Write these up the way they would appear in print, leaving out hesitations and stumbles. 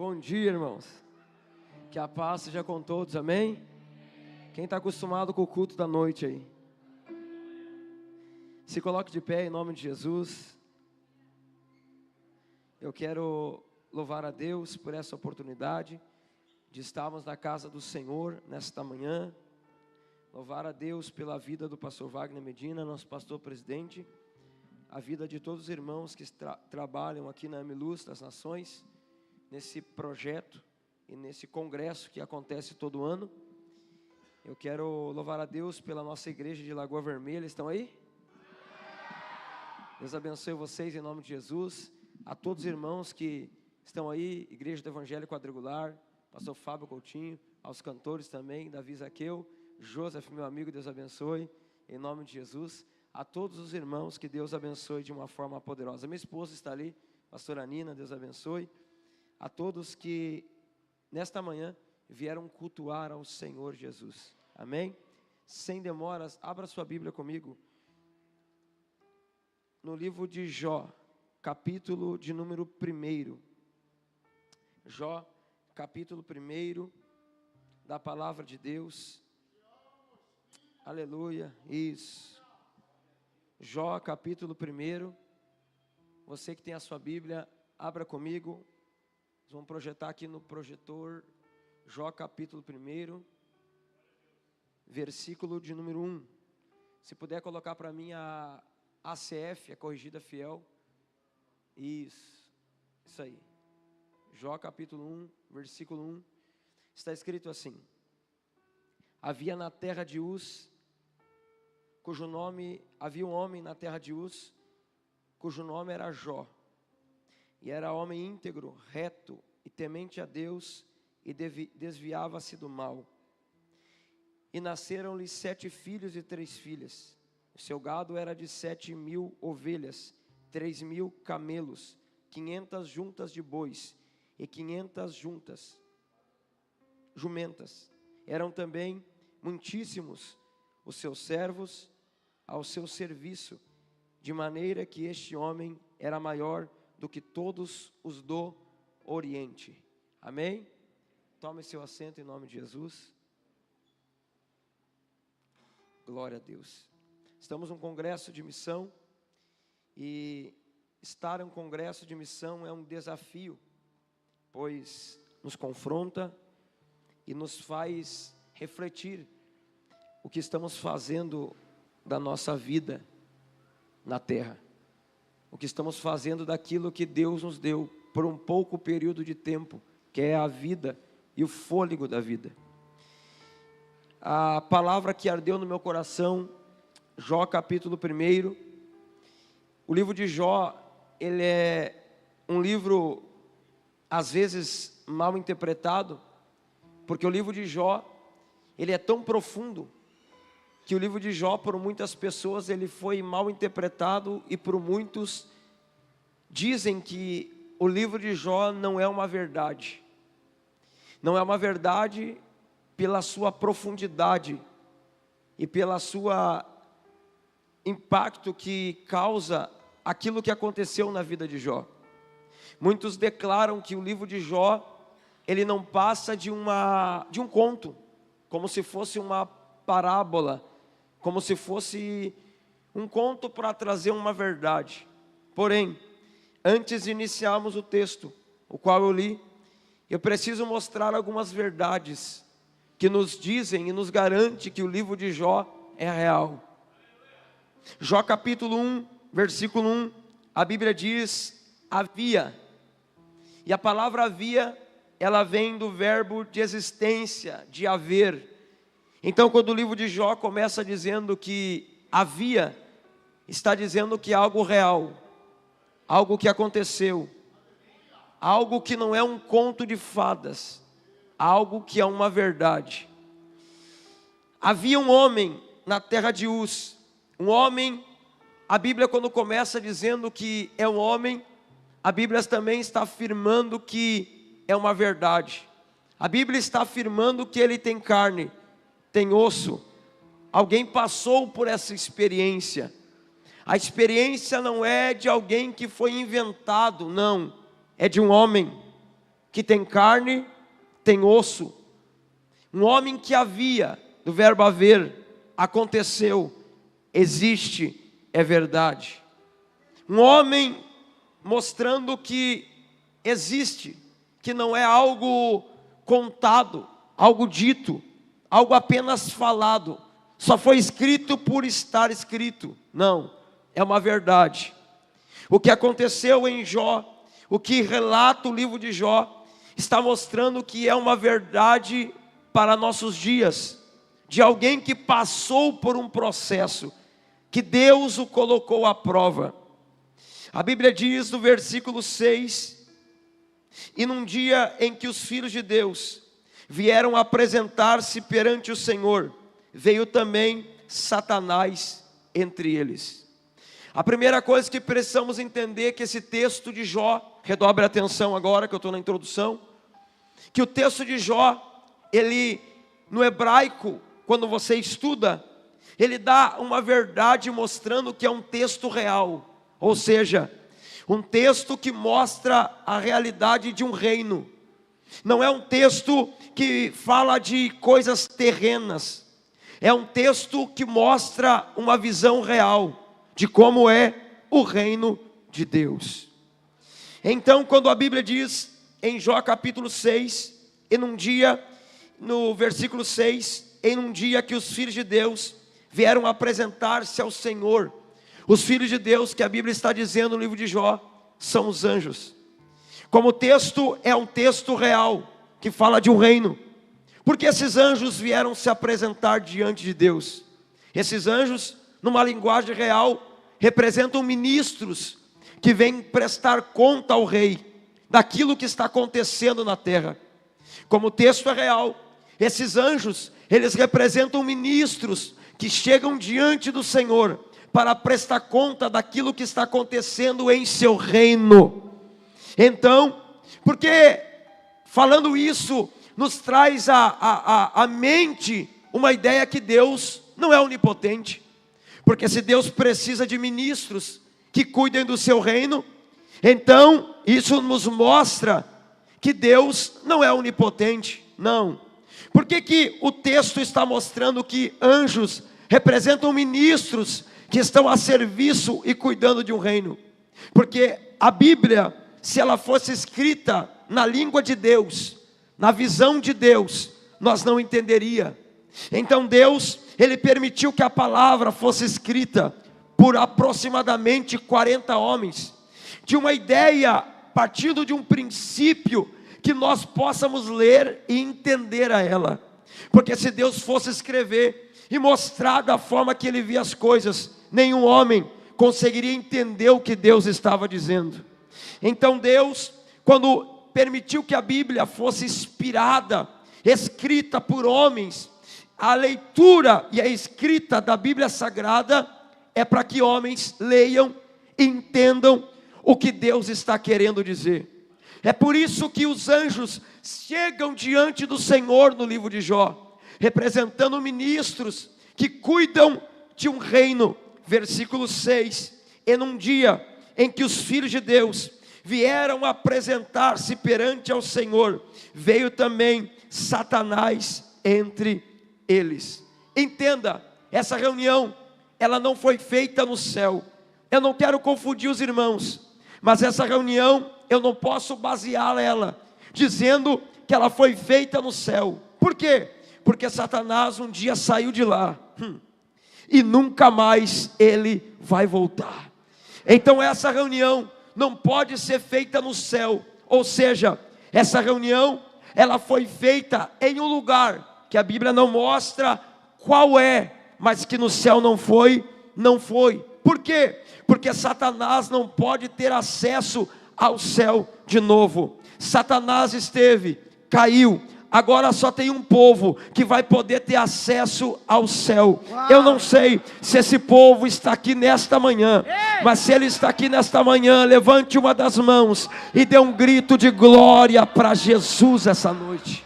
Bom dia, irmãos. Que a paz seja com todos, amém? Quem está acostumado com o culto da noite aí? Se coloque de pé em nome de Jesus. Eu quero louvar a Deus por essa oportunidade de estarmos na casa do Senhor nesta manhã. Louvar a Deus pela vida do pastor Wagner Medina, nosso pastor presidente. A vida de todos os irmãos que trabalham aqui na Amiluz das Nações, nesse projeto e nesse congresso que acontece todo ano. Eu quero louvar a Deus pela nossa igreja de Lagoa Vermelha. Estão aí? Deus abençoe vocês em nome de Jesus. A todos os irmãos que estão aí, Igreja do Evangelho Quadrangular, pastor Fábio Coutinho, aos cantores também, Davi Zaqueu, Joseph, meu amigo, Deus abençoe em nome de Jesus. A todos os irmãos, que Deus abençoe de uma forma poderosa. Minha esposa está ali, pastora Nina, Deus abençoe. A todos que nesta manhã vieram cultuar ao Senhor Jesus, amém? Sem demoras, abra sua Bíblia comigo, no livro de Jó, capítulo de número 1, Jó, capítulo 1, da palavra de Deus, aleluia, isso, Jó, capítulo 1, você que tem a sua Bíblia, abra comigo. Vamos projetar aqui no projetor, Jó capítulo 1, versículo de número 1. Se puder colocar para mim a ACF, a Corrigida Fiel. Isso aí. Jó capítulo 1, versículo 1. Está escrito assim: havia um homem na terra de Uz, cujo nome era Jó. E era homem íntegro, reto e temente a Deus, e desviava-se do mal. E nasceram-lhe 7 filhos e 3 filhas. O seu gado era de 7.000 ovelhas, 3.000 camelos, 500 juntas de bois e 500 jumentas. Eram também muitíssimos os seus servos ao seu serviço, de maneira que este homem era maior do que todos os do Oriente. Amém? Tome seu assento em nome de Jesus. Glória a Deus. Estamos num congresso de missão, e estar em um congresso de missão é um desafio, pois nos confronta e nos faz refletir o que estamos fazendo da nossa vida na terra. O que estamos fazendo daquilo que Deus nos deu por um pouco período de tempo, que é a vida e o fôlego da vida. A palavra que ardeu no meu coração, Jó capítulo 1. O livro de Jó, ele é um livro às vezes mal interpretado, porque o livro de Jó, ele é tão profundo, que o livro de Jó, por muitas pessoas, ele foi mal interpretado, e por muitos dizem que o livro de Jó não é uma verdade. Não é uma verdade pela sua profundidade e pela sua impacto que causa aquilo que aconteceu na vida de Jó. Muitos declaram que o livro de Jó, ele não passa de um conto, como se fosse uma parábola, como se fosse um conto para trazer uma verdade. Porém, antes de iniciarmos o texto, o qual eu li, eu preciso mostrar algumas verdades que nos dizem e nos garante que o livro de Jó é real. Jó capítulo 1, versículo 1, a Bíblia diz: havia. E a palavra havia, ela vem do verbo de existência, de haver. Então, quando o livro de Jó começa dizendo que havia, está dizendo que é algo real, algo que aconteceu, algo que não é um conto de fadas, algo que é uma verdade. Havia um homem na terra de Uz, um homem. A Bíblia, quando começa dizendo que é um homem, a Bíblia também está afirmando que é uma verdade. A Bíblia está afirmando que ele tem carne, tem osso. Alguém passou por essa experiência. A experiência não é de alguém que foi inventado, não, é de um homem. que tem carne, tem osso. Um homem que havia, do verbo haver, aconteceu, existe, é verdade. Um homem mostrando que existe, que não é algo contado, algo dito, algo apenas falado, só foi escrito por estar escrito. Não, é uma verdade. O que aconteceu em Jó, o que relata o livro de Jó, está mostrando que é uma verdade para nossos dias, de alguém que passou por um processo, que Deus o colocou à prova. A Bíblia diz no versículo 6, e num dia em que os filhos de Deus vieram apresentar-se perante o Senhor, veio também Satanás entre eles. A primeira coisa que precisamos entender é que esse texto de Jó, redobre a atenção agora que eu estou na introdução, que o texto de Jó, ele no hebraico, quando você estuda, ele dá uma verdade mostrando que é um texto real, ou seja, um texto que mostra a realidade de um reino. Não é um texto que fala de coisas terrenas, é um texto que mostra uma visão real de como é o reino de Deus. Então, quando a Bíblia diz em Jó capítulo 6, e num dia, no versículo 6, em um dia que os filhos de Deus vieram apresentar-se ao Senhor, os filhos de Deus que a Bíblia está dizendo no livro de Jó, são os anjos. Como o texto é um texto real, que fala de um reino, porque esses anjos vieram se apresentar diante de Deus. Esses anjos, numa linguagem real, representam ministros que vêm prestar conta ao rei daquilo que está acontecendo na terra. Como o texto é real, esses anjos, eles representam ministros que chegam diante do Senhor para prestar conta daquilo que está acontecendo em seu reino. Então, porque falando isso, nos traz à mente uma ideia que Deus não é onipotente. Porque se Deus precisa de ministros que cuidem do seu reino, então isso nos mostra que Deus não é onipotente. Não. Por que o texto está mostrando que anjos representam ministros que estão a serviço e cuidando de um reino? Porque a Bíblia, se ela fosse escrita na língua de Deus, na visão de Deus, nós não entenderia. Então Deus, Ele permitiu que a palavra fosse escrita por aproximadamente 40 homens, de uma ideia, partindo de um princípio, que nós possamos ler e entender a ela. Porque se Deus fosse escrever e mostrar da forma que Ele via as coisas, nenhum homem conseguiria entender o que Deus estava dizendo. Então Deus, quando permitiu que a Bíblia fosse inspirada, escrita por homens, a leitura e a escrita da Bíblia Sagrada é para que homens leiam e entendam o que Deus está querendo dizer. É por isso que os anjos chegam diante do Senhor no livro de Jó, representando ministros que cuidam de um reino. Versículo 6, e num dia em que os filhos de Deus vieram apresentar-se perante ao Senhor, veio também Satanás entre eles. Entenda, essa reunião, ela não foi feita no céu. Eu não quero confundir os irmãos, mas essa reunião, eu não posso basear ela, dizendo que ela foi feita no céu. Por quê? Porque Satanás um dia saiu de lá, e nunca mais ele vai voltar. Então essa reunião não pode ser feita no céu, ou seja, essa reunião, ela foi feita em um lugar, que a Bíblia não mostra qual é, mas que no céu não foi. Por quê? Porque Satanás não pode ter acesso ao céu de novo. Satanás esteve, caiu, agora só tem um povo que vai poder ter acesso ao céu. Eu não sei se esse povo está aqui nesta manhã, mas se ele está aqui nesta manhã, levante uma das mãos e dê um grito de glória para Jesus essa noite.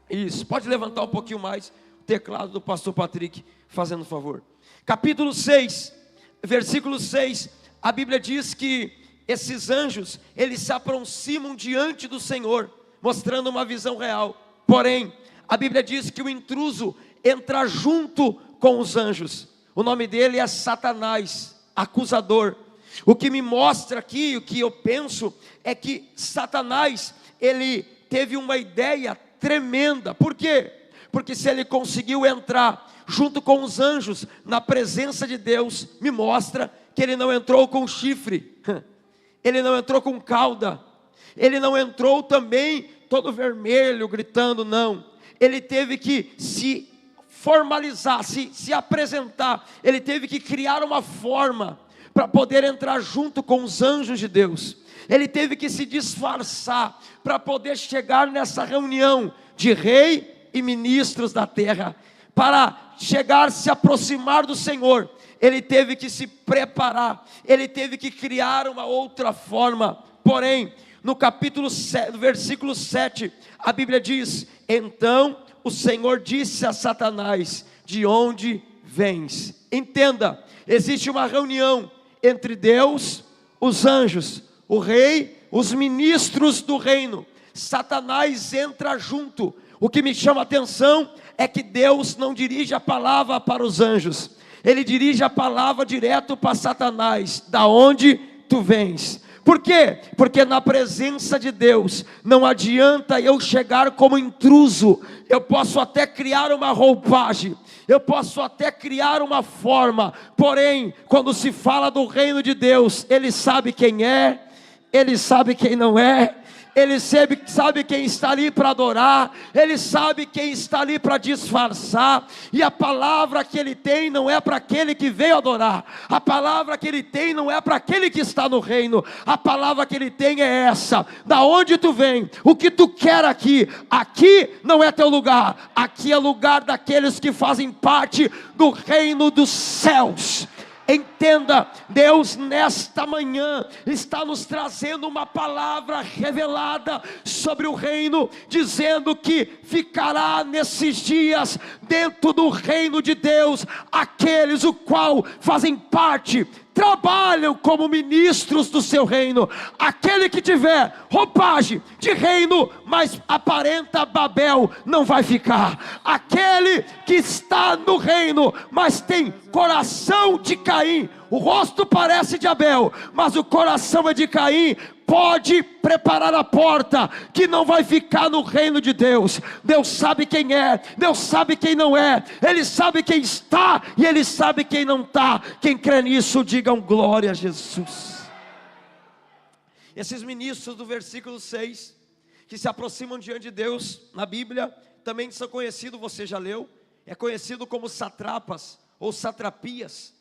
Isso, pode levantar um pouquinho mais o teclado do pastor Patrick, fazendo um favor. Capítulo 6, versículo 6, a Bíblia diz que esses anjos, eles se aproximam diante do Senhor, mostrando uma visão real. Porém, a Bíblia diz que o intruso entra junto com os anjos. O nome dele é Satanás, acusador. O que me mostra aqui, o que eu penso, é que Satanás, ele teve uma ideia tremenda. Por quê? Porque se ele conseguiu entrar junto com os anjos na presença de Deus, me mostra que ele não entrou com chifre, ele não entrou com cauda, ele não entrou também todo vermelho, gritando, não. Ele teve que se formalizar, se apresentar, ele teve que criar uma forma para poder entrar junto com os anjos de Deus. Ele teve que se disfarçar para poder chegar nessa reunião de rei e ministros da terra. Para chegar, se aproximar do Senhor, ele teve que se preparar, ele teve que criar uma outra forma. Porém, no capítulo 7, versículo 7, a Bíblia diz: então o Senhor disse a Satanás: de onde vens? Entenda, existe uma reunião entre Deus, os anjos, o rei, os ministros do reino. Satanás entra junto. O que me chama a atenção é que Deus não dirige a palavra para os anjos, ele dirige a palavra direto para Satanás: da onde tu vens? Por quê? Porque na presença de Deus não adianta eu chegar como intruso. Eu posso até criar uma roupagem, eu posso até criar uma forma, porém, quando se fala do reino de Deus, ele sabe quem é, ele sabe quem não é, ele sabe quem está ali para adorar, ele sabe quem está ali para disfarçar, e a palavra que ele tem não é para aquele que veio adorar, a palavra que ele tem não é para aquele que está no reino, a palavra que ele tem é essa: da onde tu vem, o que tu quer aqui? Aqui não é teu lugar, aqui é lugar daqueles que fazem parte do reino dos céus. Entenda, Deus nesta manhã está nos trazendo uma palavra revelada sobre o reino, dizendo que ficará nesses dias dentro do reino de Deus aqueles o qual fazem parte, trabalham como ministros do seu reino. Aquele que tiver roupagem de reino, mas aparenta Babel, não vai ficar. Aquele que está no reino, mas tem coração de Caim, o rosto parece de Abel, mas o coração é de Caim, pode preparar a porta, que não vai ficar no reino de Deus. Deus sabe quem é, Deus sabe quem não é, ele sabe quem está e ele sabe quem não está. Quem crê nisso, digam glória a Jesus. Esses ministros do versículo 6, que se aproximam diante de Deus, na Bíblia, também são conhecidos, você já leu, é conhecido como satrapas ou satrapias.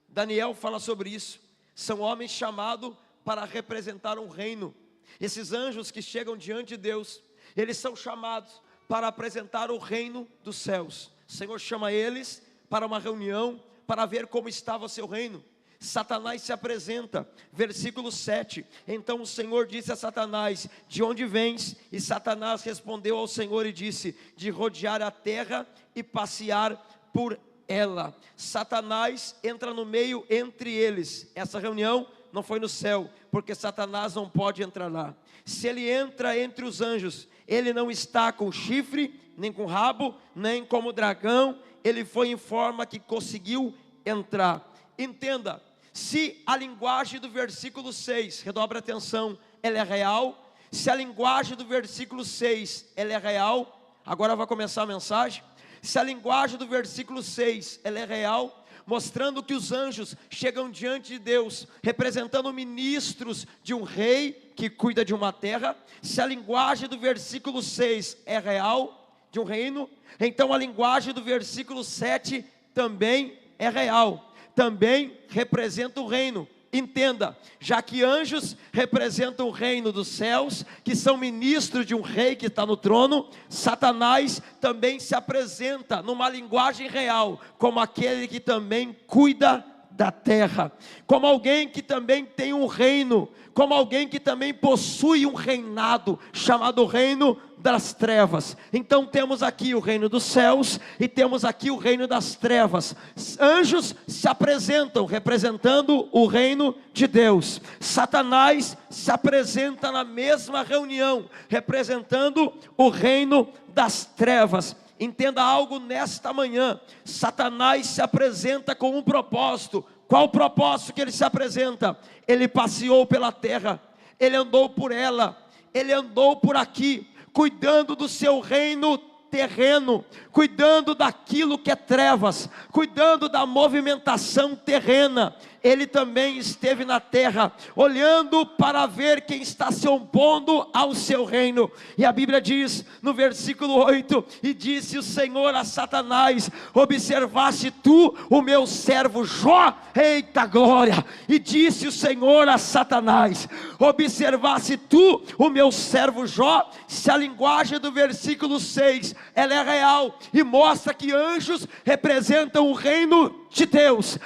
Daniel fala sobre isso. São homens chamados para representar um reino. Esses anjos que chegam diante de Deus, eles são chamados para apresentar o reino dos céus. O Senhor chama eles para uma reunião, para ver como estava o seu reino. Satanás se apresenta, versículo 7, então o Senhor disse a Satanás: de onde vens? E Satanás respondeu ao Senhor e disse: de rodear a terra e passear por ela. Satanás entra no meio entre eles. Essa reunião não foi no céu, porque Satanás não pode entrar lá. Se ele entra entre os anjos, ele não está com chifre, nem com rabo, nem como dragão. Ele foi em forma que conseguiu entrar. Entenda, se a linguagem do versículo 6, redobre a atenção, ela é real. Se a linguagem do versículo 6, ela é real, agora vai começar a mensagem. Se a linguagem do versículo 6, ela é real, mostrando que os anjos chegam diante de Deus, representando ministros de um rei que cuida de uma terra. Se a linguagem do versículo 6 é real, de um reino, então a linguagem do versículo 7 também é real, também representa o reino. Entenda, já que anjos representam o reino dos céus, que são ministros de um rei que está no trono, Satanás também se apresenta numa linguagem real, como aquele que também cuida da terra, como alguém que também tem um reino, como alguém que também possui um reinado, chamado reino das trevas. Então temos aqui o reino dos céus, e temos aqui o reino das trevas. Anjos se apresentam, representando o reino de Deus. Satanás se apresenta na mesma reunião, representando o reino das trevas. Entenda algo nesta manhã: Satanás se apresenta com um propósito. Qual o propósito que ele se apresenta? Ele passeou pela terra, ele andou por ela, ele andou por aqui, cuidando do seu reino terreno, cuidando daquilo que é trevas, cuidando da movimentação terrena. Ele também esteve na terra, olhando para ver quem está se opondo ao seu reino. E a Bíblia diz no versículo 8: e disse o Senhor a Satanás: observaste tu o meu servo Jó? Eita glória! E disse o Senhor a Satanás: observaste tu o meu servo Jó? Se a linguagem do versículo 6 ela é real e mostra que anjos representam o reino de Deus,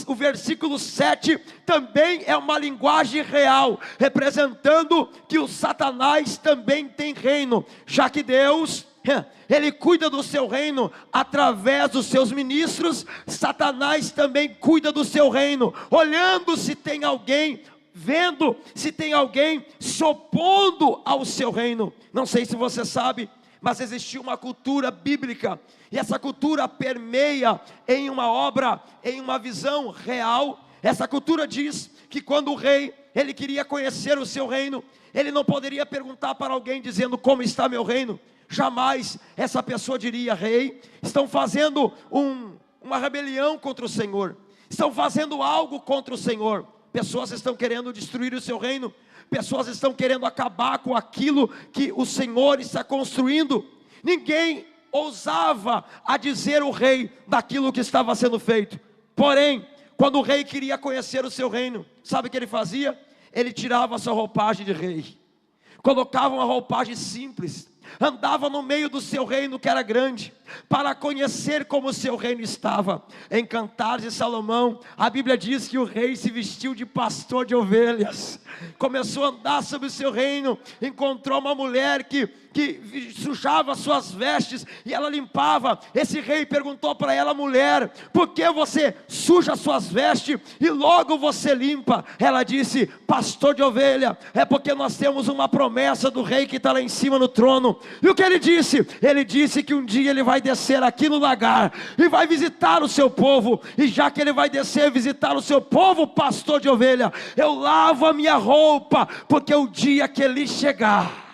o versículo 7 também é uma linguagem real, representando que o Satanás também tem reino, já que Deus, ele cuida do seu reino através dos seus ministros. Satanás também cuida do seu reino, olhando se tem alguém, vendo se tem alguém se opondo ao seu reino. Não sei se você sabe, mas existia uma cultura bíblica, e essa cultura permeia em uma obra, em uma visão real. Essa cultura diz que quando o rei, ele queria conhecer o seu reino, ele não poderia perguntar para alguém dizendo: como está meu reino? Jamais essa pessoa diria: rei, estão fazendo uma rebelião contra o Senhor, estão fazendo algo contra o Senhor. Pessoas estão querendo destruir o seu reino, pessoas estão querendo acabar com aquilo que o Senhor está construindo. Ninguém ousava a dizer o rei daquilo que estava sendo feito. Porém, quando o rei queria conhecer o seu reino, sabe o que ele fazia? Ele tirava a sua roupagem de rei, colocava uma roupagem simples, andava no meio do seu reino que era grande, para conhecer como o seu reino estava. Em Cantares de Salomão, a Bíblia diz que o rei se vestiu de pastor de ovelhas, começou a andar sobre o seu reino, encontrou uma mulher que sujava suas vestes e ela limpava. Esse rei perguntou para ela: mulher, por que você suja suas vestes e logo você limpa? Ela disse: pastor de ovelha, é porque nós temos uma promessa do rei que está lá em cima no trono. E o que ele disse? Ele disse que um dia ele vai descer aqui no lagar e vai visitar o seu povo, e já que ele vai descer e visitar o seu povo, pastor de ovelha, eu lavo a minha roupa, porque o dia que ele chegar,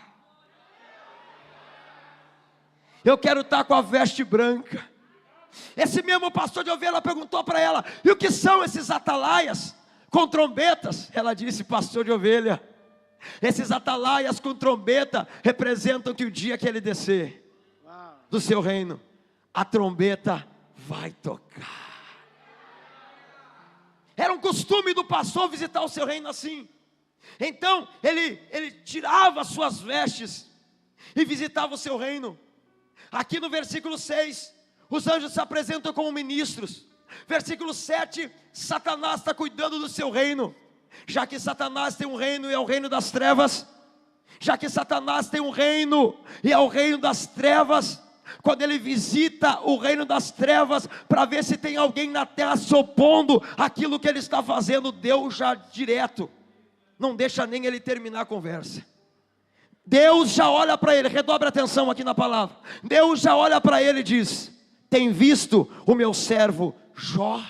eu quero estar com a veste branca. Esse mesmo pastor de ovelha perguntou para ela: e o que são esses atalaias com trombetas? Ela disse: pastor de ovelha, esses atalaias com trombeta representam que o dia que ele descer do seu reino, a trombeta vai tocar. Era um costume do pastor visitar o seu reino assim. Então ele tirava suas vestes e visitava o seu reino. Aqui no versículo 6, os anjos se apresentam como ministros. Versículo 7, Satanás está cuidando do seu reino. Já que Satanás tem um reino e é o reino das trevas, já que Satanás tem um reino e é o reino das trevas, quando ele visita o reino das trevas para ver se tem alguém na terra se opondo àquilo que ele está fazendo, Deus já direto não deixa nem ele terminar a conversa. Deus já olha para ele, redobre a atenção aqui na palavra. Deus já olha para ele e diz: tem visto o meu servo Jó?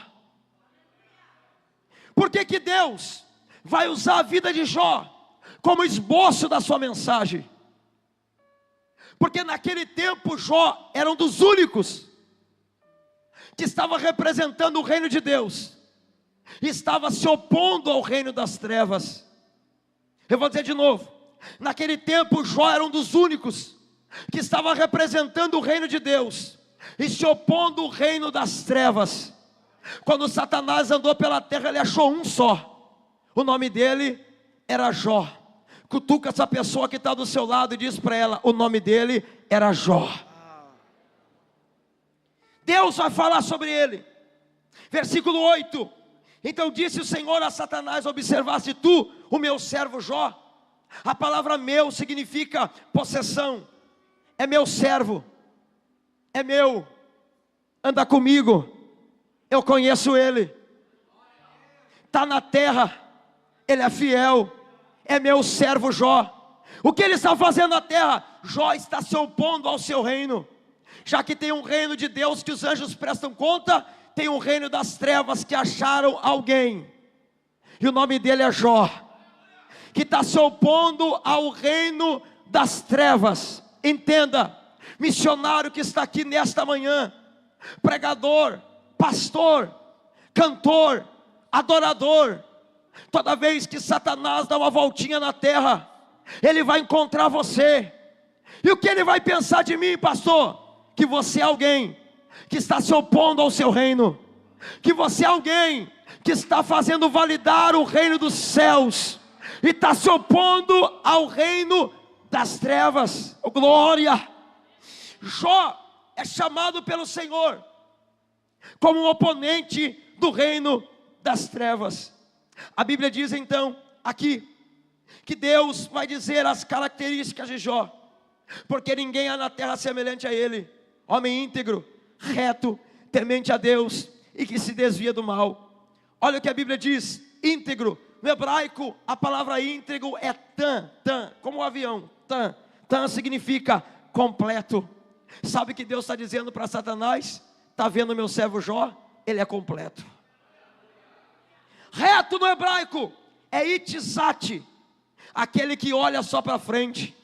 Por que Deus vai usar a vida de Jó como esboço da sua mensagem? Porque naquele tempo Jó era um dos únicos que estava representando o reino de Deus, estava se opondo ao reino das trevas. Eu vou dizer de novo: naquele tempo Jó era um dos únicos que estava representando o reino de Deus e se opondo ao reino das trevas. Quando Satanás andou pela terra, ele achou um só, o nome dele era Jó. Cutuca essa pessoa que está do seu lado e diz para ela: o nome dele era Jó. Deus vai falar sobre ele. Versículo 8: Então disse o Senhor a Satanás: observaste tu o meu servo Jó? A palavra meu significa possessão. É meu servo, é meu, anda comigo, eu conheço ele, está na terra, ele é fiel, é meu servo Jó. O que ele está fazendo na terra? Jó está se opondo ao seu reino. Já que tem um reino de Deus que os anjos prestam conta, tem um reino das trevas que acharam alguém, e o nome dele é Jó, que está se opondo ao reino das trevas. Entenda, missionário que está aqui nesta manhã, pregador, pastor, cantor, adorador, toda vez que Satanás dá uma voltinha na terra, ele vai encontrar você. E o que ele vai pensar de mim, pastor? Que você é alguém que está se opondo ao seu reino, que você é alguém que está fazendo validar o reino dos céus, e está se opondo ao reino das trevas. Oh, glória! Jó é chamado pelo Senhor como um oponente do reino das trevas. A Bíblia diz então aqui que Deus vai dizer as características de Jó: porque ninguém há na terra semelhante a ele, homem íntegro, reto, temente a Deus e que se desvia do mal. Olha o que a Bíblia diz: íntegro. No hebraico, a palavra íntegro é tan, como um avião. Tan significa completo. Sabe o que Deus está dizendo para Satanás? Está vendo meu servo Jó? Ele é completo. Reto no hebraico é itzate, aquele que olha só para frente.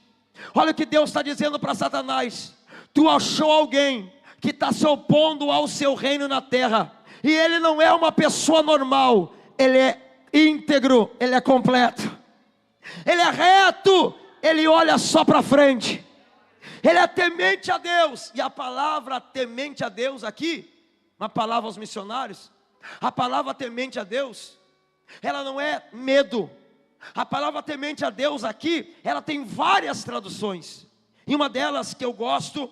Olha o que Deus está dizendo para Satanás: tu achou alguém que está se opondo ao seu reino na terra, e ele não é uma pessoa normal, ele é íntegro, ele é completo, ele é reto, ele olha só para frente, ele é temente a Deus. E a palavra temente a Deus aqui, uma palavra aos missionários, a palavra temente a Deus, ela não é medo. A palavra temente a Deus aqui, ela tem várias traduções, e uma delas que eu gosto,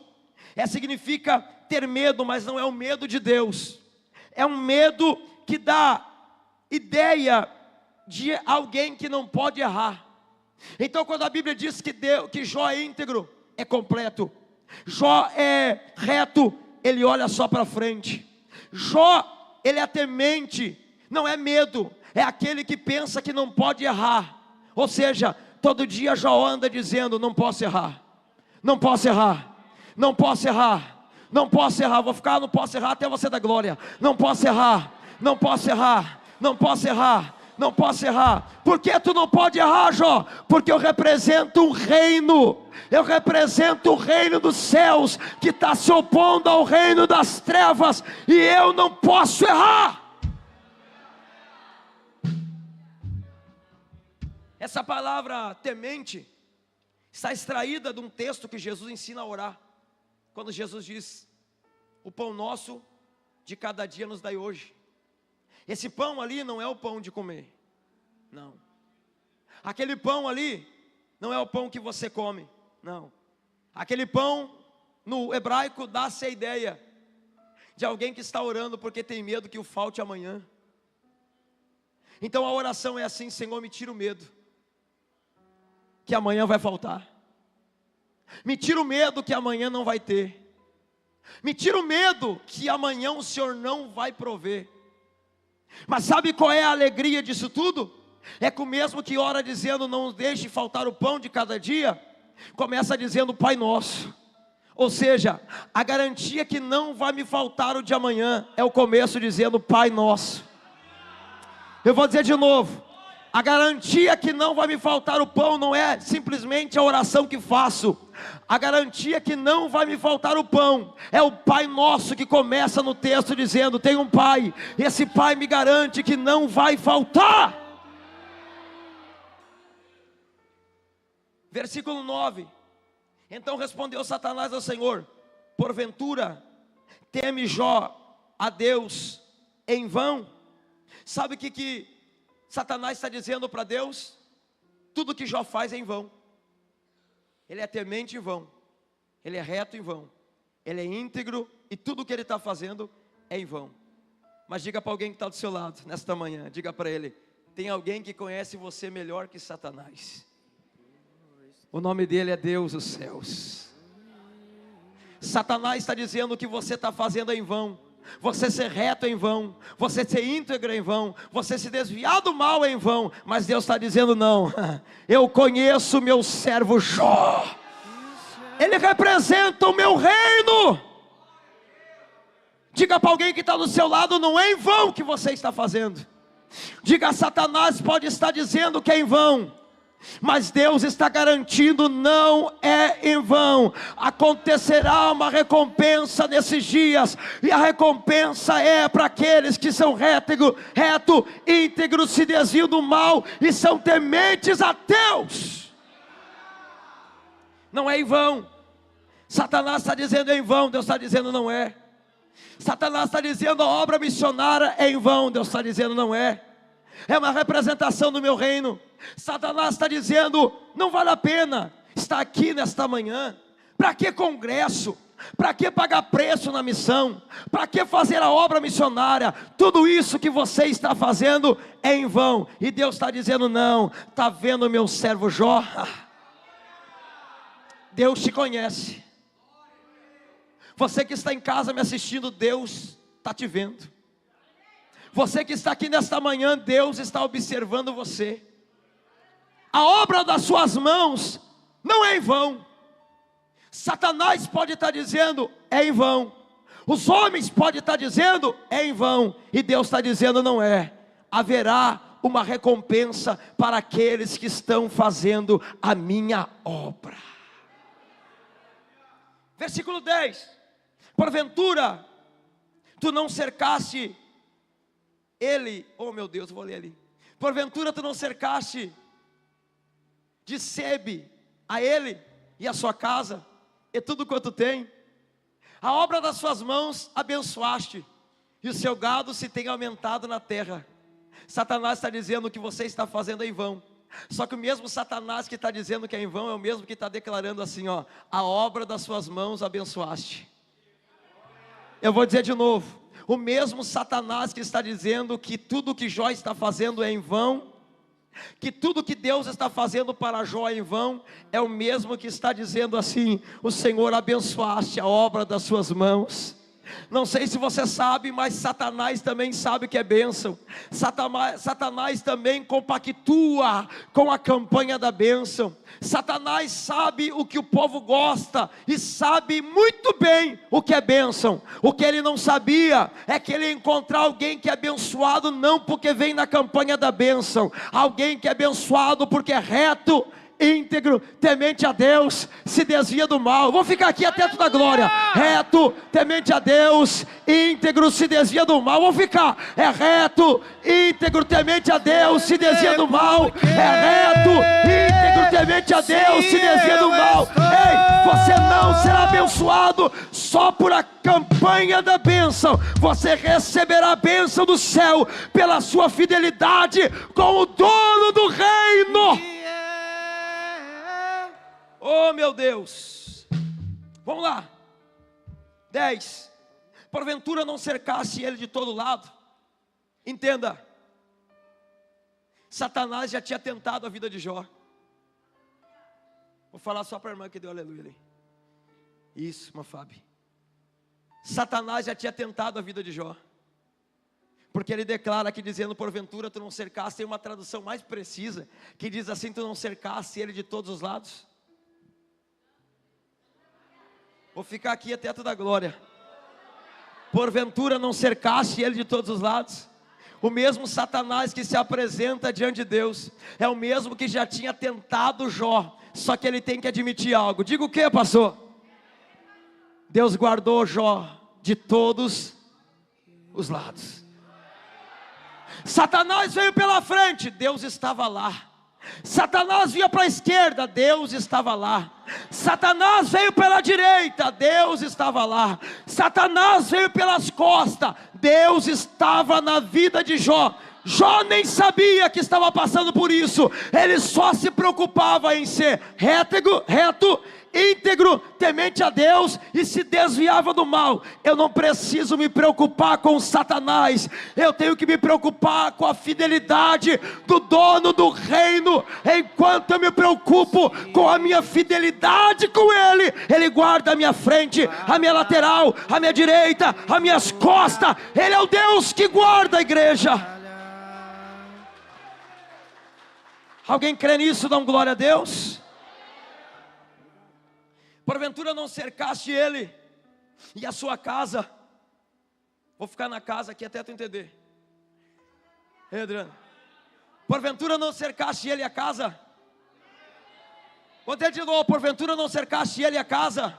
significa ter medo, mas não é o medo de Deus, é um medo que dá ideia de alguém que não pode errar. Então quando a Bíblia diz que Jó é íntegro, é completo. Jó é reto, ele olha só para frente. Jó, ele é temente, não é medo, é aquele que pensa que não pode errar. Ou seja, todo dia Jó anda dizendo: não posso errar, não posso errar, não posso errar, não posso errar, vou ficar, não posso errar até você dar glória. Não posso errar, não posso errar, não posso errar, não posso errar. Por que tu não pode errar, Jó? Porque eu represento um reino, eu represento o reino dos céus, que está se opondo ao reino das trevas, e eu não posso errar. Essa palavra temente está extraída de um texto que Jesus ensina a orar, quando Jesus diz: o pão nosso de cada dia nos dai hoje. Esse pão ali não é o pão de comer, não. Aquele pão ali não é o pão que você come, não. Aquele pão, no hebraico, dá-se a ideia de alguém que está orando porque tem medo que o falte amanhã. Então a oração é assim: Senhor, me tira o medo que amanhã vai faltar, me tira o medo que amanhã não vai ter, me tira o medo que amanhã o Senhor não vai prover. Mas sabe qual é a alegria disso tudo? É que o mesmo que ora dizendo: não deixe faltar o pão de cada dia, começa dizendo Pai Nosso. Ou seja, a garantia que não vai me faltar o de amanhã é o começo dizendo Pai Nosso. Eu vou dizer de novo: a garantia que não vai me faltar o pão não é simplesmente a oração que faço. A garantia que não vai me faltar o pão é o Pai Nosso, que começa no texto dizendo: tem um Pai, e esse Pai me garante que não vai faltar. Versículo 9: então respondeu Satanás ao Senhor: porventura teme Jó a Deus em vão? Sabe o que Satanás está dizendo para Deus? Tudo que Jó faz é em vão. Ele é temente em vão, ele é reto em vão, ele é íntegro, e tudo que ele está fazendo é em vão. Mas diga para alguém que está do seu lado, nesta manhã, diga para ele: tem alguém que conhece você melhor que Satanás. O nome dele é Deus dos céus. Satanás está dizendo que você está fazendo em vão. Você ser reto em vão, você ser íntegro em vão, você se desviar do mal em vão. Mas Deus está dizendo: não, eu conheço meu servo Jó. Ele representa o meu reino. Diga para alguém que está do seu lado: não é em vão que você está fazendo. Diga: Satanás pode estar dizendo que é em vão, mas Deus está garantindo: não é em vão. Acontecerá uma recompensa nesses dias, e a recompensa é para aqueles que são reto, íntegros, se desviam do mal e são tementes a Deus. Não é em vão. Satanás está dizendo é em vão, Deus está dizendo não é. Satanás está dizendo a obra missionária é em vão, Deus está dizendo não é. É uma representação do meu reino. Satanás está dizendo: não vale a pena estar aqui nesta manhã. Para que congresso? Para que pagar preço na missão? Para que fazer a obra missionária? Tudo isso que você está fazendo é em vão. E Deus está dizendo: não. Está vendo o meu servo Jó? Deus te conhece. Você que está em casa me assistindo, Deus está te vendo. Você que está aqui nesta manhã, Deus está observando você. A obra das suas mãos não é em vão. Satanás pode estar dizendo é em vão. Os homens podem estar dizendo é em vão. E Deus está dizendo não é. Haverá uma recompensa para aqueles que estão fazendo a minha obra. Versículo 10. Porventura tu não cercaste ele, oh meu Deus, vou ler ali. Porventura tu não cercaste de sebe a ele e a sua casa e tudo quanto tem? A obra das suas mãos abençoaste, e o seu gado se tem aumentado na terra. Satanás está dizendo que você está fazendo em vão. Só que o mesmo Satanás que está dizendo que é em vão é o mesmo que está declarando assim, ó: a obra das suas mãos abençoaste. Eu vou dizer de novo: o mesmo Satanás que está dizendo que tudo que Jó está fazendo é em vão, que tudo que Deus está fazendo para Jó é em vão, é o mesmo que está dizendo assim: o Senhor abençoaste a obra das suas mãos. Não sei se você sabe, mas Satanás também sabe que é bênção. Satanás também compactua com a campanha da bênção. Satanás sabe o que o povo gosta e sabe muito bem o que é bênção. O que ele não sabia é que ele ia encontrar alguém que é abençoado não porque vem na campanha da bênção, alguém que é abençoado porque é reto, íntegro, temente a Deus, se desvia do mal. Vou ficar aqui até toda a glória. Reto, temente a Deus, íntegro, se desvia do mal. Vou ficar. É reto, íntegro, temente a Deus, se desvia do mal. É reto, íntegro, temente a Deus, se desvia do mal. Ei, você não será abençoado só por a campanha da bênção. Você receberá a bênção do céu pela sua fidelidade com o dono do reino. Oh meu Deus, vamos lá. 10. Porventura não cercasse ele de todo lado. Entenda, Satanás já tinha tentado a vida de Jó. Vou falar só para a irmã que deu aleluia ali. Isso, Mafab. Satanás já tinha tentado a vida de Jó, porque ele declara aqui dizendo: porventura tu não cercasse. Tem uma tradução mais precisa que diz assim: tu não cercasse ele de todos os lados. Vou ficar aqui até toda a glória. Porventura não cercaste ele de todos os lados. O mesmo Satanás que se apresenta diante de Deus é o mesmo que já tinha tentado Jó. Só que ele tem que admitir algo. Diga o que, pastor? Deus guardou Jó de todos os lados. Satanás veio pela frente, Deus estava lá. Satanás vinha para a esquerda, Deus estava lá. Satanás veio pela direita, Deus estava lá. Satanás veio pelas costas, Deus estava na vida de Jó. Jó nem sabia que estava passando por isso. Ele só se preocupava em ser reto, íntegro, temente a Deus e se desviava do mal. Eu não preciso me preocupar com Satanás, eu tenho que me preocupar com a fidelidade do dono do reino. Enquanto eu me preocupo com a minha fidelidade com Ele, Ele guarda a minha frente, a minha lateral, a minha direita, as minhas costas. Ele é o Deus que guarda a igreja. Alguém crê nisso? Dá glória a Deus. Porventura não cercaste ele e a sua casa. Vou ficar na casa aqui até tu entender. Adriano, porventura não cercaste ele e a casa? Vou ter de novo. Porventura não cercaste ele e a casa?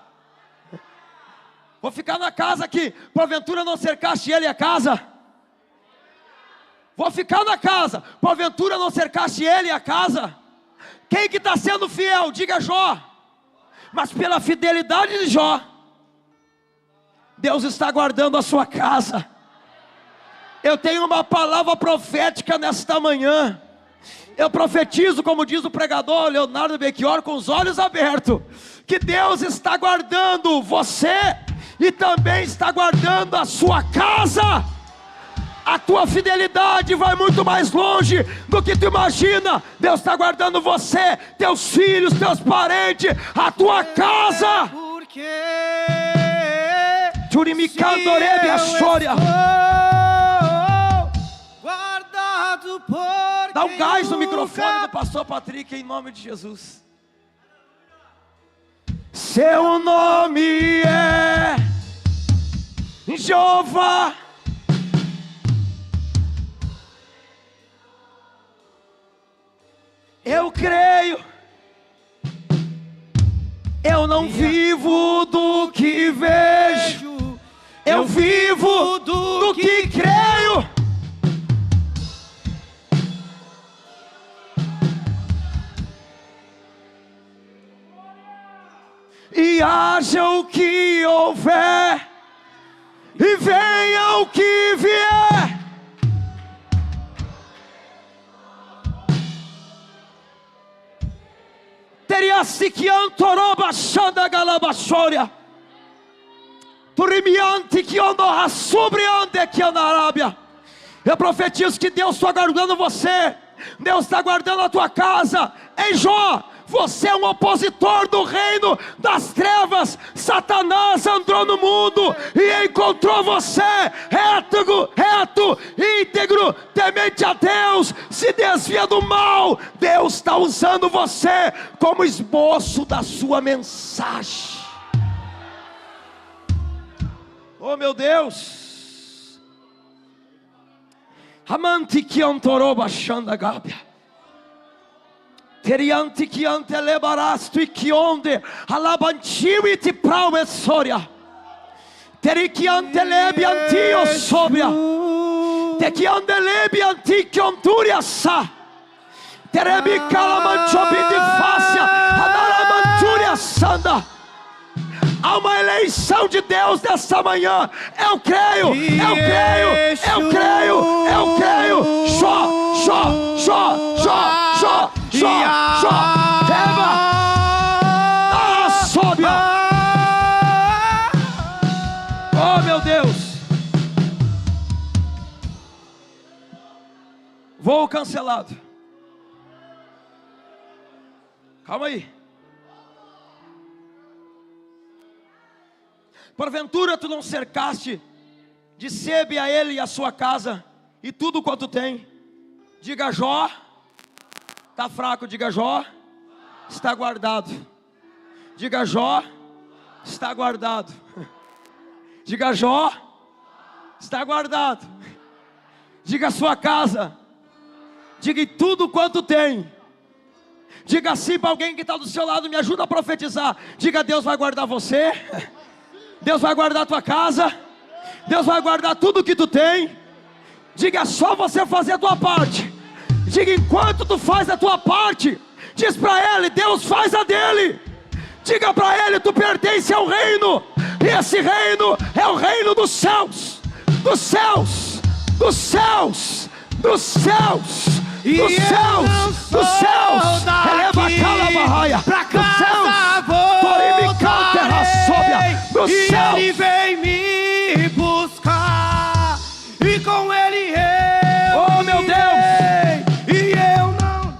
Vou ficar na casa aqui. Porventura não cercaste ele e a casa? Vou ficar na casa. Porventura não cercaste ele e a casa? Quem que está sendo fiel? Diga Jó. Mas pela fidelidade de Jó, Deus está guardando a sua casa. Eu tenho uma palavra profética nesta manhã. Eu profetizo, como diz o pregador Leonardo Belchior, com os olhos abertos, que Deus está guardando você e também está guardando a sua casa. A tua fidelidade vai muito mais longe do que tu imagina. Deus está guardando você, teus filhos, teus parentes, a tua casa. Turimicandorebe a chória. Dá um gás no microfone do pastor Patrick em nome de Jesus. Seu nome é Jeová. Eu creio, eu não vivo do que vejo, eu vivo do que creio. E haja o que houver, e venha o que vier. Teriasi que antoroba xanda galabachória. Turimiante que onoha subriante que na Arábia. Eu profetizo que Deus está guardando você. Deus está guardando a tua casa. Em Jó, você é um opositor do reino das trevas. Satanás entrou no mundo e encontrou você reto, íntegro, temente a Deus, se desvia do mal. Deus está usando você como esboço da sua mensagem. Oh meu Deus. Amante que antoroba xanda gábia. Teriante que antelebarasto e que onde alabantiu e te promessoria. Teri que antelebi antio sobria. Te que andelebi anti que onturia sa. Terebi calamanchobi de fácia. Anaramanturia sanda. Há uma eleição de Deus nessa manhã. Eu creio, eu creio, eu creio, eu creio. Jó, Eva, sóbia. Oh meu Deus. Voo cancelado. Calma aí. Porventura tu não cercaste de sebe a ele e a sua casa e tudo quanto tem. Diga Jó. Está fraco, diga Jó. Está guardado. Diga Jó. Está guardado. Diga Jó. Está guardado. Diga sua casa. Diga tudo quanto tem. Diga assim para alguém que está do seu lado. Me ajuda a profetizar. Diga: Deus vai guardar você. Deus vai guardar a tua casa. Deus vai guardar tudo que tu tem. Diga: só você fazer a tua parte. Diga: enquanto tu faz a tua parte, diz para ele: Deus faz a dele. Diga para ele: tu pertence ao reino. E esse reino é o reino dos céus. Dos céus. Dos céus. Dos céus. Dos céus. Dos céus. Eleva a calabarraia. Dos céus. dos E céus. Ele vem me buscar, e com Ele eu Oh, meu irei, e eu não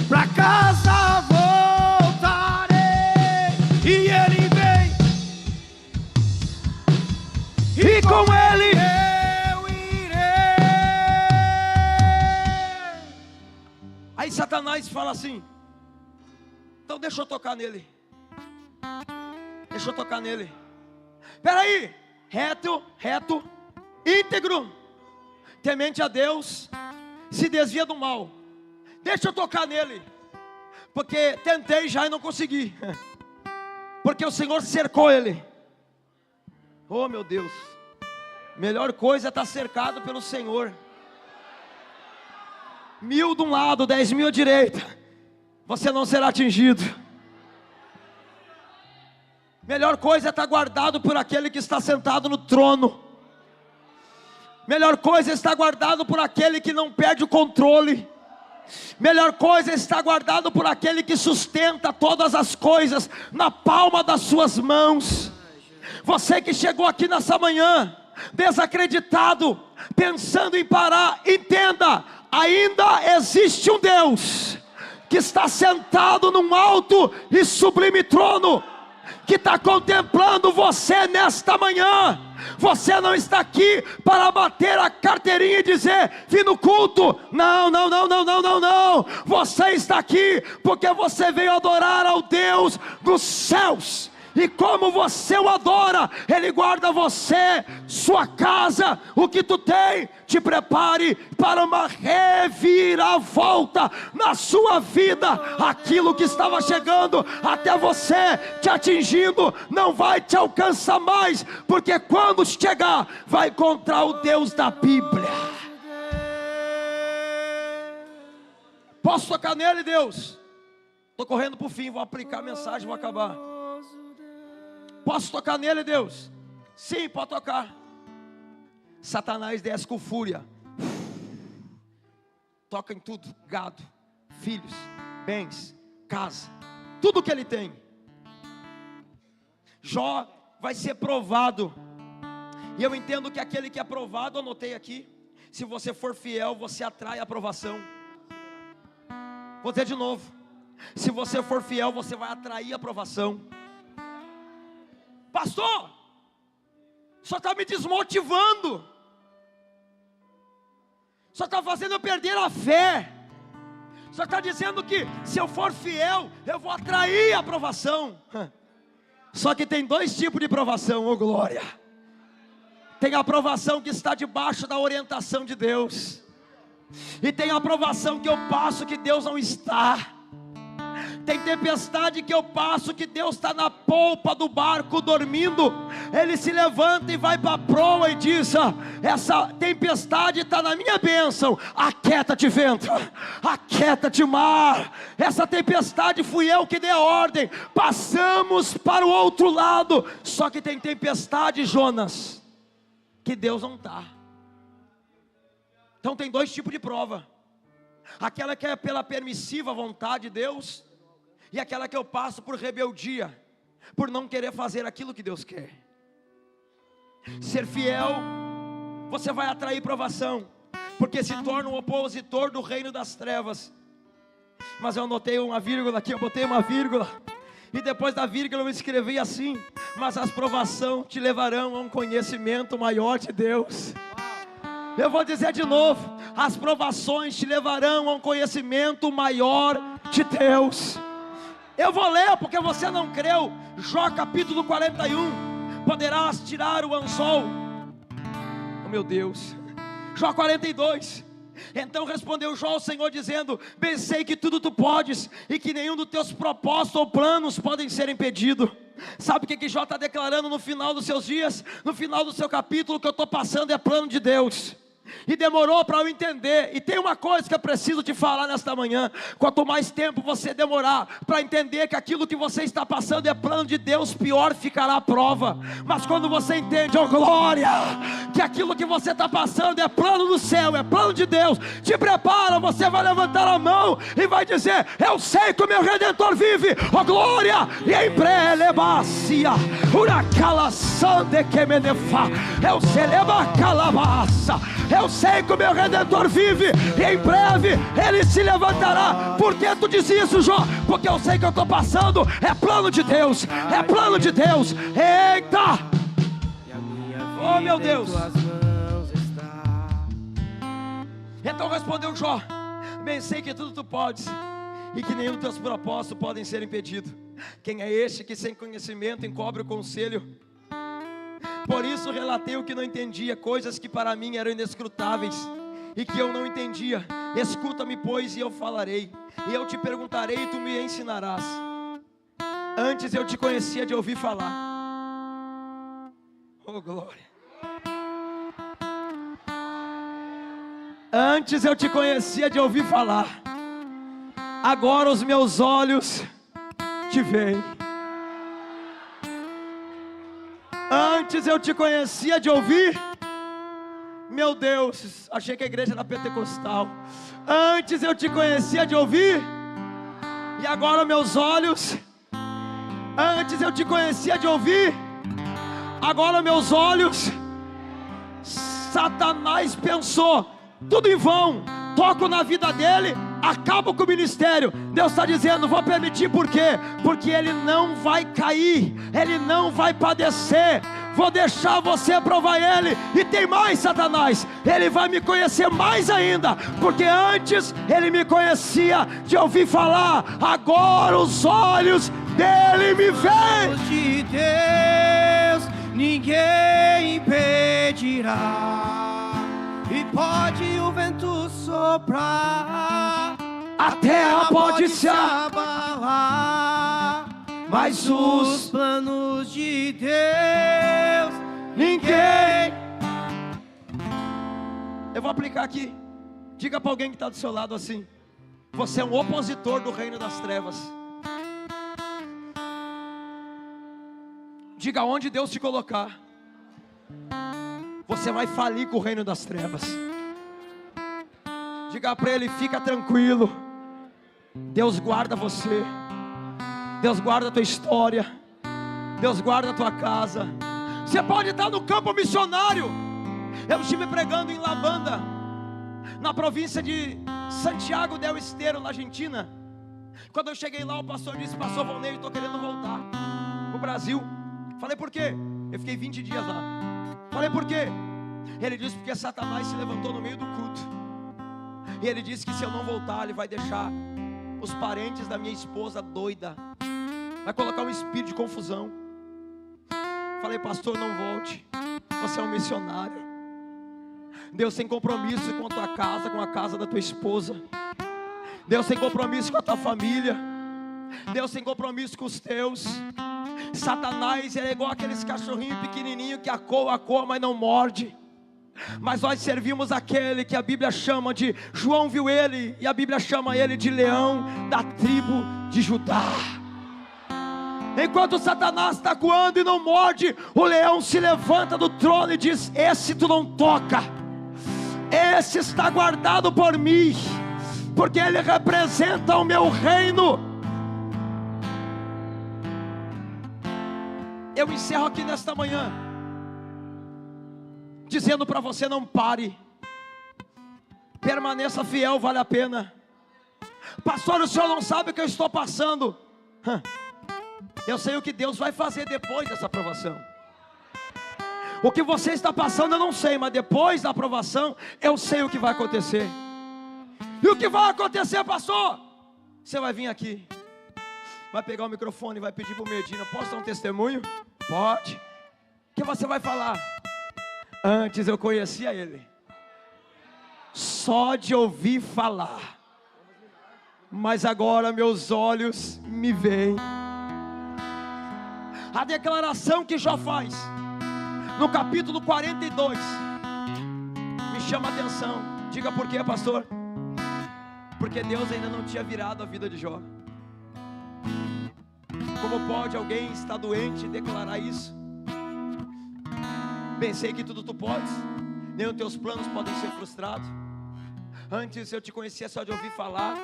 pra casa voltarei. E Ele vem, E com Ele. eu irei. Aí Satanás fala assim: então deixa eu tocar nele. Deixa eu tocar nele. Peraí, reto, íntegro, temente a Deus, se desvia do mal. Deixa eu tocar nele, porque tentei já e não consegui. Porque o Senhor cercou ele. Oh, meu Deus, melhor coisa é estar cercado pelo Senhor. 1000 de um lado, 10.000 à direita, você não será atingido. Melhor coisa é estar guardado por aquele que está sentado no trono. Melhor coisa é estar guardado por aquele que não perde o controle. Melhor coisa é estar guardado por aquele que sustenta todas as coisas na palma das suas mãos. Você que chegou aqui nessa manhã desacreditado, pensando em parar, entenda, ainda existe um Deus que está sentado num alto e sublime trono, que está contemplando você nesta manhã. Você não está aqui para bater a carteirinha e dizer: vim no culto. Não. Você está aqui porque você veio adorar ao Deus dos céus. E como você o adora, Ele guarda você, sua casa, o que tu tem. Te prepare para uma reviravolta na sua vida. Aquilo que estava chegando até você, te atingindo, não vai te alcançar mais, porque quando chegar, vai encontrar o Deus da Bíblia. Posso tocar nele, Deus? Estou correndo para o fim, vou aplicar a mensagem, vou acabar. Posso tocar nele, Deus? Sim, pode tocar. Satanás desce com fúria. Toca em tudo: gado, filhos, bens, casa, tudo que ele tem. Jó vai ser provado. E eu entendo que aquele que é provado, anotei aqui, se você for fiel, você atrai a aprovação. Vou dizer de novo: se você for fiel, você vai atrair a aprovação. Pastor, só está me desmotivando, só está fazendo eu perder a fé, só está dizendo que se eu for fiel, eu vou atrair a aprovação. Só que tem dois tipos de aprovação, oh glória. Tem a aprovação que está debaixo da orientação de Deus, e tem a aprovação que eu passo que Deus não está. Tem tempestade que eu passo que Deus está na polpa do barco dormindo. Ele se levanta e vai para a proa e diz: essa tempestade está na minha bênção. Aquieta-te vento, aquieta-te mar. Essa tempestade fui eu que dei a ordem. Passamos para o outro lado. Só que tem tempestade, Jonas, que Deus não está. Então tem dois tipos de prova: aquela que é pela permissiva vontade de Deus, e aquela que eu passo por rebeldia, por não querer fazer aquilo que Deus quer. Ser fiel, você vai atrair provação, porque se torna um opositor do reino das trevas. Mas eu anotei uma vírgula aqui, eu botei uma vírgula, e depois da vírgula eu escrevi assim: mas as provações te levarão a um conhecimento maior de Deus. Eu vou dizer de novo: as provações te levarão a um conhecimento maior de Deus. Eu vou ler porque você não creu. Jó capítulo 41. Poderás tirar o anzol. Oh meu Deus. Jó 42. Então respondeu Jó ao Senhor dizendo: bem sei que tudo tu podes, e que nenhum dos teus propósitos ou planos podem ser impedidos. Sabe o que Jó está declarando no final dos seus dias? No final do seu capítulo, que eu estou passando é plano de Deus. e demorou para eu entender. E tem uma coisa que eu preciso te falar nesta manhã: quanto mais tempo você demorar para entender que aquilo que você está passando é plano de Deus, pior ficará a prova. Mas quando você entende, oh glória, que aquilo que você está passando é plano do céu, é plano de Deus, te prepara, você vai levantar a mão e vai dizer: eu sei que o meu Redentor vive, oh glória. E em breve, eu celeba calabaça, eu sei que o meu Redentor vive, e em breve ele se levantará. Por que tu diz isso, Jó? Porque eu sei que eu estou passando é plano de Deus, é plano de Deus. Eita! Oh meu Deus! Então respondeu Jó: bem sei que tudo tu podes, e que nenhum dos teus propósitos podem ser impedidos. Quem é este que sem conhecimento encobre o conselho? Por isso relatei o que não entendia, coisas que para mim eram inescrutáveis e que eu não entendia. Escuta-me, pois, e eu falarei, e eu te perguntarei e tu me ensinarás. Antes eu te conhecia de ouvir falar. Oh glória! Antes eu te conhecia de ouvir falar, agora os meus olhos te veem. Antes eu te conhecia de ouvir, meu Deus, achei que a igreja era pentecostal. Antes eu te conhecia de ouvir, e agora meus olhos. Antes eu te conhecia de ouvir, agora meus olhos. Satanás pensou: tudo em vão, toco na vida dele, acabo com o ministério. Deus está dizendo: vou permitir. Por quê? Porque ele não vai cair, ele não vai padecer. Vou deixar você provar ele. E tem mais, Satanás, ele vai me conhecer mais ainda, porque antes ele me conhecia de ouvir falar, agora os olhos dele me veem. De Deus ninguém impedirá, e pode o vento soprar, a terra pode se abalar, mas os planos de Deus ninguém. Eu vou aplicar aqui. Diga para alguém que está do seu lado assim: você é um opositor do reino das trevas. Diga: onde Deus te colocar, você vai falir com o reino das trevas. Diga para ele: fica tranquilo, Deus guarda você, Deus guarda a tua história, Deus guarda a tua casa. Você pode estar no campo missionário. Eu estive pregando em La Banda, na província de Santiago del Estero, na Argentina. Quando eu cheguei lá, o pastor disse: pastor Valnei, eu estou querendo voltar para o Brasil. Falei: por quê? Eu fiquei 20 dias lá. Falei: por quê? Ele disse: porque Satanás se levantou no meio do culto, e ele disse que se eu não voltar, ele vai deixar os parentes da minha esposa doida, vai colocar um espírito de confusão. Falei: pastor, não volte, você é um missionário. Deus tem compromisso com a tua casa, com a casa da tua esposa. Deus tem compromisso com a tua família. Deus tem compromisso com os teus. Satanás é igual aqueles cachorrinhos pequenininhos que acoa, mas não morde. Mas nós servimos aquele que a Bíblia chama de, João viu ele, e a Bíblia chama ele de leão da tribo de Judá. Enquanto Satanás está acuando e não morde, o leão se levanta do trono e diz: esse tu não toca, esse está guardado por mim, porque ele representa o meu reino. Eu encerro aqui nesta manhã dizendo para você: não pare, permaneça fiel, vale a pena. Pastor, o senhor não sabe o que eu estou passando. Eu sei o que Deus vai fazer depois dessa aprovação. O que você está passando eu não sei, mas depois da aprovação eu sei o que vai acontecer. E o que vai acontecer, pastor? Você vai vir aqui, vai pegar o microfone e vai pedir para o Medina: posso dar um testemunho? Pode. O que você vai falar? Antes eu conhecia ele só de ouvir falar, mas agora meus olhos me veem. A declaração que Jó faz no capítulo 42 me chama a atenção. Diga por quê, pastor? Porque Deus ainda não tinha virado a vida de Jó. Como pode alguém estar doente e declarar isso? Pensei que tudo tu podes, nem os teus planos podem ser frustrados. Antes eu te conhecia só de ouvir falar,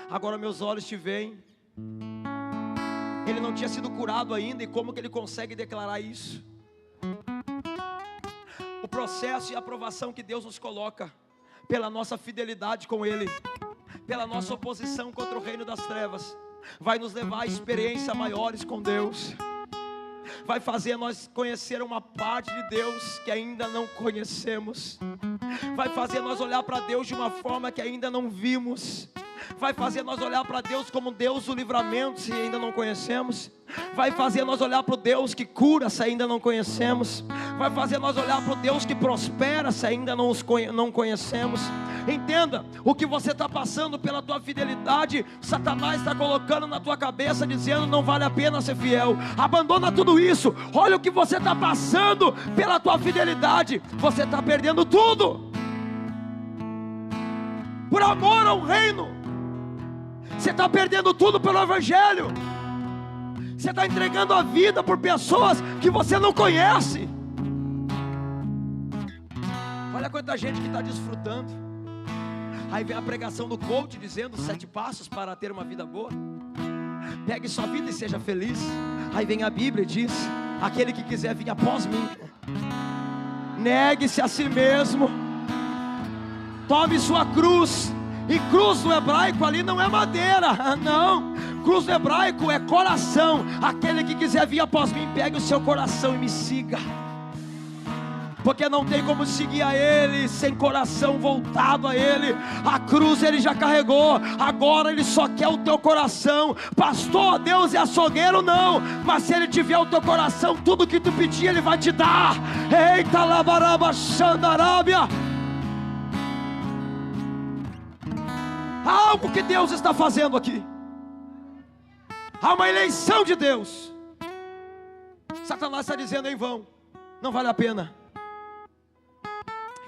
agora meus olhos te veem. Ele não tinha sido curado ainda, e como que ele consegue declarar isso? O processo e a aprovação que Deus nos coloca, pela nossa fidelidade com Ele, pela nossa oposição contra o reino das trevas, vai nos levar a experiências maiores com Deus, vai fazer nós conhecer uma parte de Deus que ainda não conhecemos, vai fazer nós olhar para Deus de uma forma que ainda não vimos, vai fazer nós olhar para Deus como Deus do livramento, se ainda não conhecemos, vai fazer nós olhar para o Deus que cura, se ainda não conhecemos, vai fazer nós olhar para o Deus que prospera, se ainda não conhecemos. Entenda, o que você está passando pela tua fidelidade, Satanás está colocando na tua cabeça, dizendo: não vale a pena ser fiel, abandona tudo isso. Olha o que você está passando pela tua fidelidade, você está perdendo tudo, por amor ao reino. Você está perdendo tudo pelo Evangelho. Você está entregando a vida por pessoas que você não conhece. Olha quanta gente que está desfrutando. Aí vem a pregação do coach dizendo 7 passos para ter uma vida boa. Pegue sua vida e seja feliz. Aí vem a Bíblia e diz: aquele que quiser vir após mim, negue-se a si mesmo, tome sua cruz. E cruz no hebraico ali não é madeira, não. Cruz no hebraico é coração. Aquele que quiser vir após mim, pegue o seu coração e me siga. Porque não tem como seguir a Ele sem coração voltado a Ele. A cruz Ele já carregou, agora Ele só quer o teu coração. Pastor, Deus é açougueiro? Não, mas se Ele tiver o teu coração, tudo que tu pedir Ele vai te dar. Eita labaraba xandarábia. Há algo que Deus está fazendo aqui. Há uma eleição de Deus. Satanás está dizendo: em vão, não vale a pena.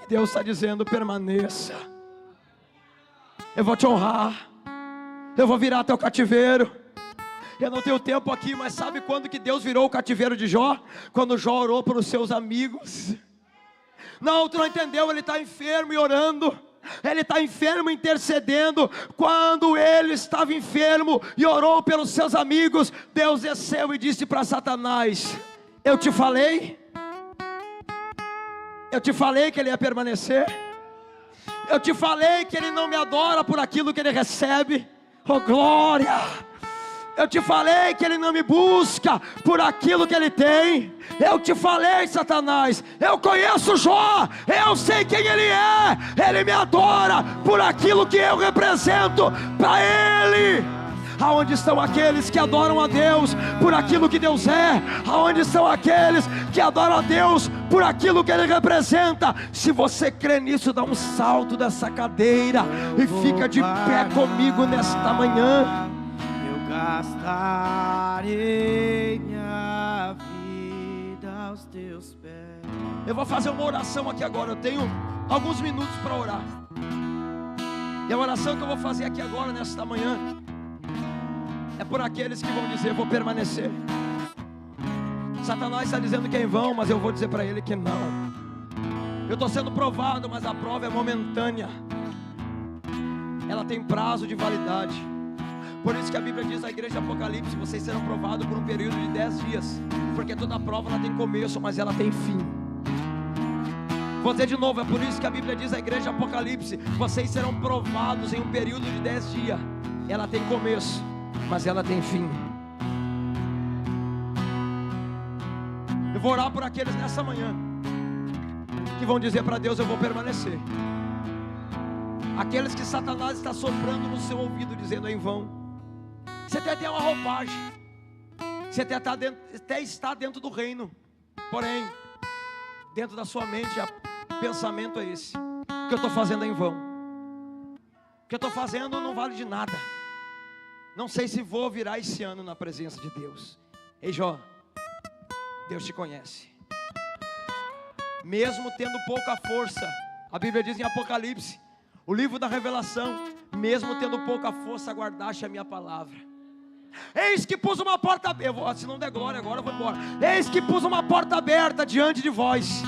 E Deus está dizendo: permaneça. Eu vou te honrar. Eu vou virar teu cativeiro. Eu não tenho tempo aqui, mas sabe quando que Deus virou o cativeiro de Jó? Quando Jó orou pelos seus amigos. Não, tu não entendeu, ele está enfermo e orando. Ele está enfermo intercedendo. Quando ele estava enfermo e orou pelos seus amigos, Deus desceu e disse para Satanás: eu te falei que ele ia permanecer. Eu te falei que ele não me adora por aquilo que ele recebe. Oh glória! Eu te falei que ele não me busca por aquilo que ele tem. Eu te falei, Satanás, eu conheço Jó, eu sei quem ele é. Ele me adora por aquilo que eu represento para ele. Aonde estão aqueles que adoram a Deus por aquilo que Deus é? Aonde estão aqueles que adoram a Deus por aquilo que Ele representa? Se você crê nisso, dá um salto dessa cadeira e fica de pé comigo nesta manhã. Gastarei minha vida aos teus pés. Eu vou fazer uma oração aqui agora. Eu tenho alguns minutos para orar. E a oração que eu vou fazer aqui agora, nesta manhã, é por aqueles que vão dizer: vou permanecer. Satanás está dizendo que é em vão, mas eu vou dizer para ele que não. Eu estou sendo provado, mas a prova é momentânea. Ela tem prazo de validade. Por isso que a Bíblia diz na igreja de Apocalipse: vocês serão provados por um período de 10 dias. Porque toda prova ela tem começo, mas ela tem fim. Vou dizer de novo, é por isso que a Bíblia diz na igreja de Apocalipse: vocês serão provados em um período de 10 dias. Ela tem começo, mas ela tem fim. Eu vou orar por aqueles nessa manhã que vão dizer para Deus: eu vou permanecer. Aqueles que Satanás está soprando no seu ouvido, dizendo: em vão. Você até tem uma roupagem, você até está dentro do reino, porém, dentro da sua mente, o pensamento é esse: o que eu estou fazendo é em vão. O que eu estou fazendo não vale de nada. Não sei se vou virar esse ano na presença de Deus. Ei Jó, Deus te conhece. Mesmo tendo pouca força, A Bíblia diz em Apocalipse, o livro da revelação: mesmo tendo pouca força, guardaste a minha palavra. Eis que pus uma porta aberta. Se não der glória agora eu vou embora. Eis que pus uma porta aberta diante de vós.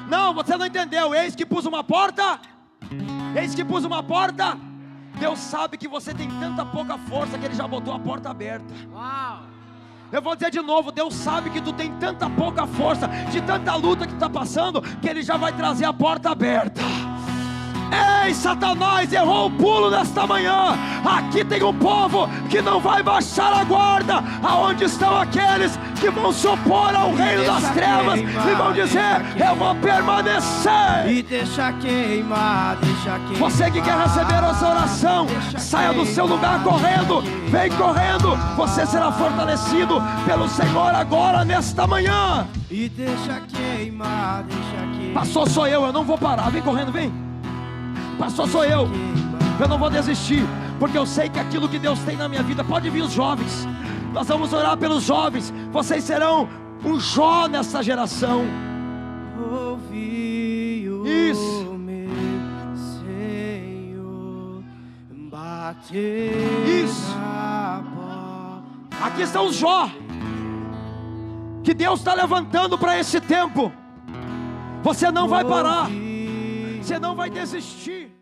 Não, você não entendeu. Eis que pus uma porta. Eis que pus uma porta. Deus sabe que você tem tanta pouca força que Ele já botou a porta aberta. Uau. Eu vou dizer de novo, Deus sabe que tu tem tanta pouca força, de tanta luta que tu está passando, que Ele já vai trazer a porta aberta. Ei, Satanás, errou o pulo nesta manhã. Aqui tem um povo que não vai baixar a guarda. Aonde estão aqueles que vão se opor ao reino das trevas e vão dizer: eu vou permanecer. E deixa queimar, deixa queimar. Você que quer receber essa oração, saia do seu lugar correndo. Vem correndo. Você será fortalecido pelo Senhor agora, nesta manhã. E deixa queimar, deixa queimar. Pastor, sou eu não vou parar. Vem correndo, vem. Pastor, sou eu não vou desistir, porque eu sei que aquilo que Deus tem na minha vida, pode vir os jovens, nós vamos orar pelos jovens, vocês serão um Jó nessa geração. Ouvi o Isso. meu Senhor bater. Isso. Na porta. Aqui estão os Jó, que Deus está levantando para esse tempo. Você não vai parar, você não vai desistir.